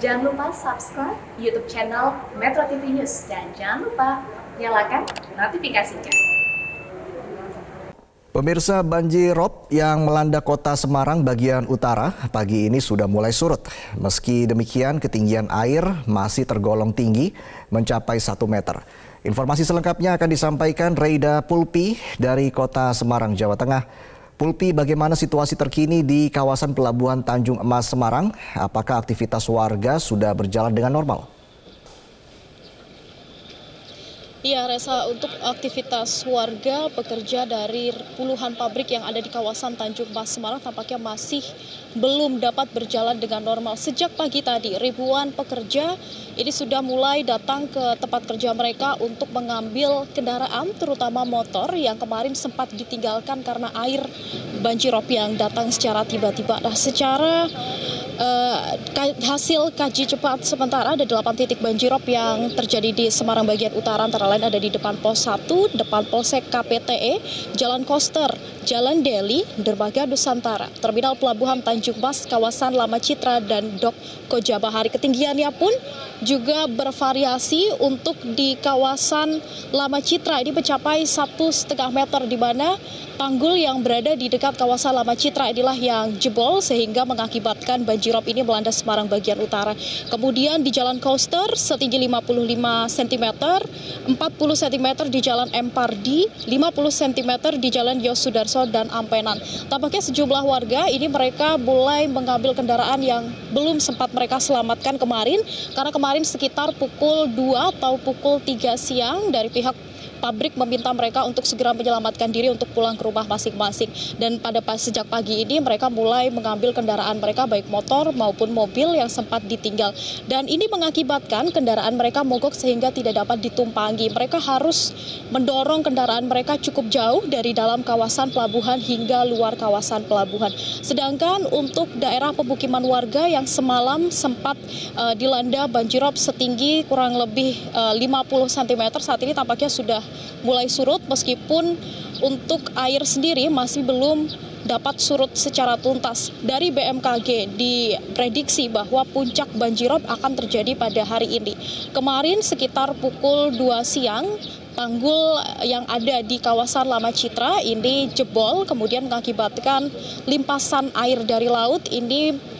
Jangan lupa subscribe YouTube channel Metro TV News dan jangan lupa nyalakan notifikasinya. Pemirsa, banjir rob yang melanda kota Semarang bagian utara pagi ini sudah mulai surut. Meski demikian, ketinggian air masih tergolong tinggi mencapai 1 meter. Informasi selengkapnya akan disampaikan Reida Pulpi dari kota Semarang, Jawa Tengah. Pulpi, bagaimana situasi terkini di kawasan Pelabuhan Tanjung Emas Semarang? Apakah aktivitas warga sudah berjalan dengan normal? Iya, Reza, untuk aktivitas warga pekerja dari puluhan pabrik yang ada di kawasan Tanjung Emas Semarang tampaknya masih belum dapat berjalan dengan normal. Sejak pagi tadi, ribuan pekerja ini sudah mulai datang ke tempat kerja mereka untuk mengambil kendaraan, terutama motor yang kemarin sempat ditinggalkan karena air banjirop yang datang secara tiba-tiba. Nah, secara hasil kaji cepat sementara ada 8 titik banjirop yang terjadi di Semarang bagian utara, antara lain ada di depan Pos 1, depan Polsek KPTE, Jalan Koster, Jalan Deli, Dermaga Nusantara, Terminal Pelabuhan Tanjung Emas, kawasan Lama Citra, dan Dok Kojabahari. Ketinggiannya pun juga bervariasi. Untuk di kawasan Lama Citra ini mencapai 1,5 meter, di mana tanggul yang berada di dekat kawasan Lama Citra inilah yang jebol sehingga mengakibatkan banjirop ini melanda Semarang bagian utara. Kemudian di Jalan Koster setinggi 55 cm, 40 cm di Jalan Empardi, 50 cm di Jalan Yosudarso dan Ampenan. Tampaknya sejumlah warga ini mereka mulai mengambil kendaraan yang belum sempat mereka selamatkan kemarin, karena kemarin sekitar pukul 2 atau pukul 3 siang dari pihak pabrik meminta mereka untuk segera menyelamatkan diri untuk pulang ke rumah masing-masing. Dan sejak pagi ini mereka mulai mengambil kendaraan mereka, baik motor maupun mobil yang sempat ditinggal. Dan ini mengakibatkan kendaraan mereka mogok sehingga tidak dapat ditumpangi. Mereka harus mendorong kendaraan mereka cukup jauh dari dalam kawasan pelabuhan hingga luar kawasan pelabuhan. Sedangkan untuk daerah pemukiman warga yang semalam sempat dilanda banjirop setinggi kurang lebih 50 cm, saat ini tampaknya sudah mulai surut, meskipun untuk air sendiri masih belum dapat surut secara tuntas. Dari BMKG diprediksi bahwa puncak banjirop akan terjadi pada hari ini. Kemarin sekitar pukul 2 siang, tanggul yang ada di kawasan Lama Citra ini jebol, kemudian mengakibatkan limpasan air dari laut ini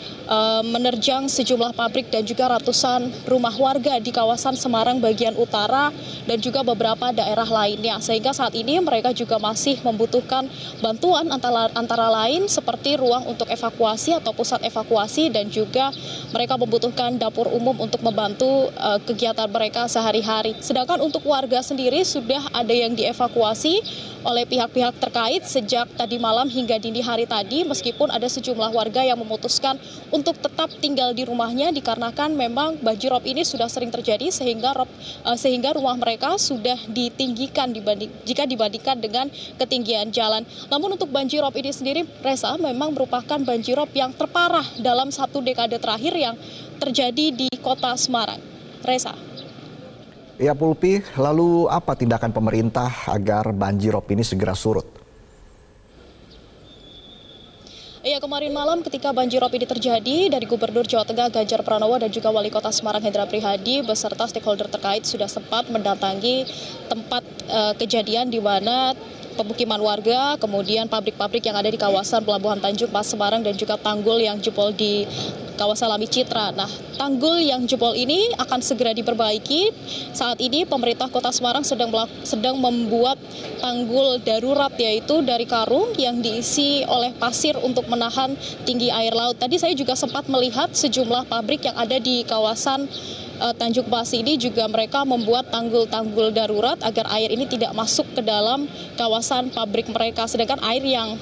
menerjang sejumlah pabrik dan juga ratusan rumah warga di kawasan Semarang bagian utara dan juga beberapa daerah lainnya. Sehingga saat ini mereka juga masih membutuhkan bantuan antara lain seperti ruang untuk evakuasi atau pusat evakuasi, dan juga mereka membutuhkan dapur umum untuk membantu kegiatan mereka sehari-hari. Sedangkan untuk warga sendiri sudah ada yang dievakuasi oleh pihak-pihak terkait sejak tadi malam hingga dini hari tadi, meskipun ada sejumlah warga yang memutuskan untuk tetap tinggal di rumahnya dikarenakan memang banjirop ini sudah sering terjadi sehingga rumah mereka sudah ditinggikan jika dibandingkan dengan ketinggian jalan. Namun untuk banjirop ini sendiri, Reza, memang merupakan banjirop yang terparah dalam 1 dekade terakhir yang terjadi di kota Semarang. Reza. Ya, Pulpi, lalu apa tindakan pemerintah agar banjirop ini segera surut? Ya, kemarin malam ketika banjirop ini terjadi, dari Gubernur Jawa Tengah Ganjar Pranowo dan juga Wali Kota Semarang Hendra Prihadi beserta stakeholder terkait sudah sempat mendatangi tempat kejadian di mana pemukiman warga, kemudian pabrik-pabrik yang ada di kawasan Pelabuhan Tanjung Emas Semarang dan juga tanggul yang jebol di kawasan Lama Citra. Nah, tanggul yang jebol ini akan segera diperbaiki. Saat ini pemerintah Kota Semarang sedang membuat tanggul darurat, yaitu dari karung yang diisi oleh pasir untuk menahan tinggi air laut. Tadi saya juga sempat melihat sejumlah pabrik yang ada di kawasan Tanjung Emas ini juga mereka membuat tanggul-tanggul darurat agar air ini tidak masuk ke dalam kawasan pabrik mereka. Sedangkan air yang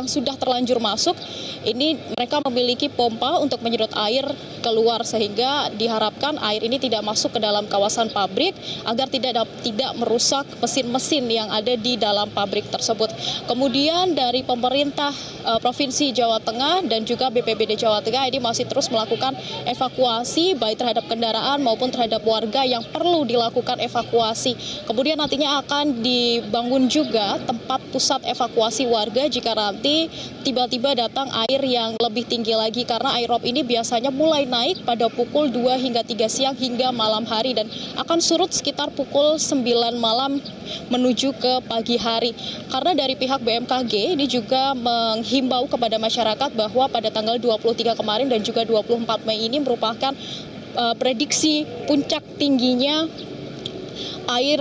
sudah terlanjur masuk, ini mereka memiliki pompa untuk menyedot air keluar sehingga diharapkan air ini tidak masuk ke dalam kawasan pabrik agar tidak merusak mesin-mesin yang ada di dalam pabrik tersebut. Kemudian dari pemerintah Provinsi Jawa Tengah dan juga BPBD Jawa Tengah ini masih terus melakukan evakuasi baik terhadap kendaraan maupun terhadap warga yang perlu dilakukan evakuasi. Kemudian nantinya akan dibangun juga tempat pusat evakuasi warga jika nanti tiba-tiba datang air yang lebih tinggi lagi, karena airop ini biasanya mulai naik pada pukul 2 hingga 3 siang hingga malam hari dan akan surut sekitar pukul 9 malam menuju ke pagi hari. Karena dari pihak BMKG ini juga menghimbau kepada masyarakat bahwa pada tanggal 23 kemarin dan juga 24 Mei ini merupakan prediksi puncak tingginya air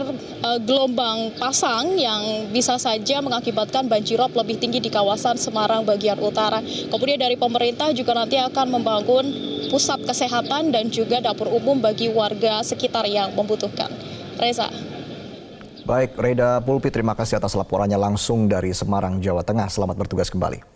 gelombang pasang yang bisa saja mengakibatkan banjirop lebih tinggi di kawasan Semarang bagian utara. Kemudian dari pemerintah juga nanti akan membangun pusat kesehatan dan juga dapur umum bagi warga sekitar yang membutuhkan. Reza. Baik, Reda Pulpi, terima kasih atas laporannya langsung dari Semarang, Jawa Tengah. Selamat bertugas kembali.